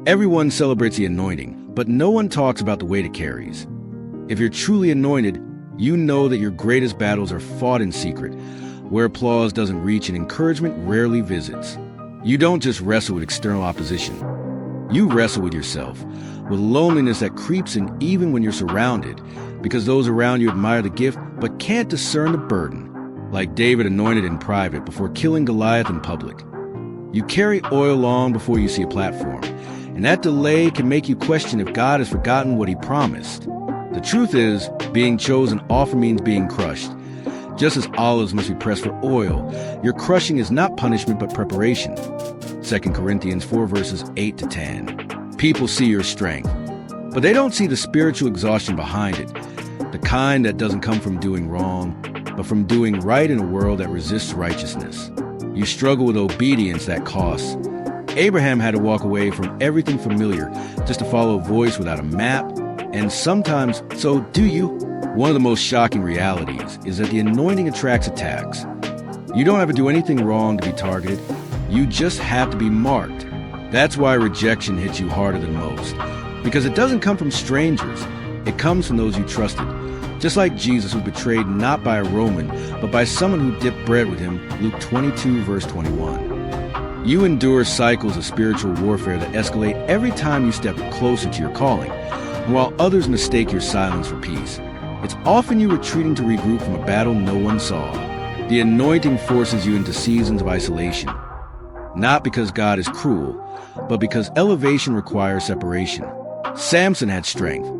Everyone celebrates the anointing, but no one talks about the weight it carries. If you're truly anointed, you know that your greatest battles are fought in secret, where applause doesn't reach and encouragement rarely visits. You don't just wrestle with external opposition. You wrestle with yourself, with loneliness that creeps in even when you're surrounded, because those around you admire the gift but can't discern the burden. Like David anointed in private before killing Goliath in public. You carry oil long before you see a platform, and that delay can make you question if God has forgotten what he promised. The truth is, being chosen often means being crushed. Just as olives must be pressed for oil, your crushing is not punishment but preparation. 2 Corinthians 4 verses 8 to 10. People see your strength, but they don't see the spiritual exhaustion behind it, the kind that doesn't come from doing wrong, but from doing right in a world that resists righteousness. You struggle with obedience that costs. Abraham had to walk away from everything familiar just to follow a voice without a map, and sometimes, so do you. One of the most shocking realities is that the anointing attracts attacks. You don't have to do anything wrong to be targeted. You just have to be marked. That's why rejection hits you harder than most, because it doesn't come from strangers. It comes from those you trusted. Just like Jesus was betrayed not by a Roman, but by someone who dipped bread with him, Luke 22, verse 21. You endure cycles of spiritual warfare that escalate every time you step closer to your calling, and while others mistake your silence for peace, it's often you retreating to regroup from a battle no one saw. The anointing forces you into seasons of isolation, not because God is cruel, but because elevation requires separation. Samson had strength,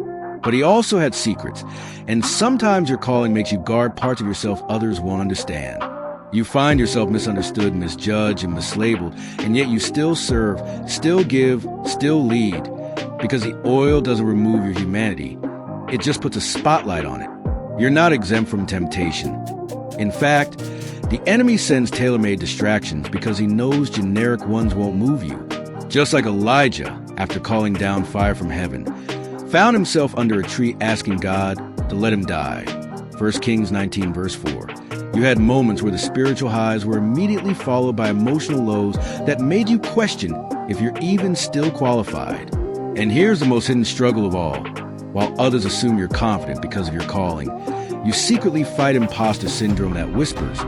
but he also had secrets, and sometimes your calling makes you guard parts of yourself others won't understand. You find yourself misunderstood, misjudged, and mislabeled, and yet you still serve, still give, still lead, because the oil doesn't remove your humanity. It just puts a spotlight on it. You're not exempt from temptation. In fact, the enemy sends tailor-made distractions because he knows generic ones won't move you. Just like Elijah, after calling down fire from heaven, found himself under a tree asking God to let him die. 1 Kings 19 verse 4. You had moments where the spiritual highs were immediately followed by emotional lows that made you question if you're even still qualified. And here's the most hidden struggle of all. While others assume you're confident because of your calling, you secretly fight imposter syndrome that whispers,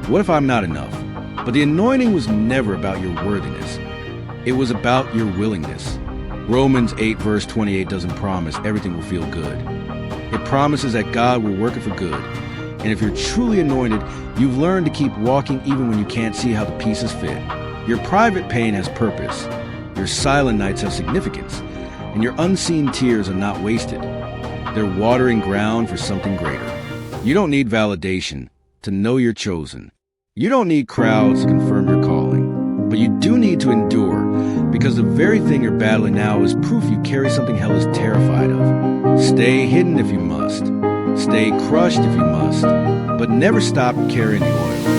"What if I'm not enough?" But the anointing was never about your worthiness. It was about your willingness. Romans 8 verse 28 doesn't promise everything will feel good. It promises that God will work it for good. And if you're truly anointed, you've learned to keep walking even when you can't see how the pieces fit. Your private pain has purpose. Your silent nights have significance. And your unseen tears are not wasted. They're watering ground for something greater. You don't need validation to know you're chosen. You don't need crowds to confirm your calling. But you do need to endure, because the very thing you're battling now is proof you carry something hell is terrified of. Stay hidden if you must. Stay crushed if you must. But never stop carrying the oil.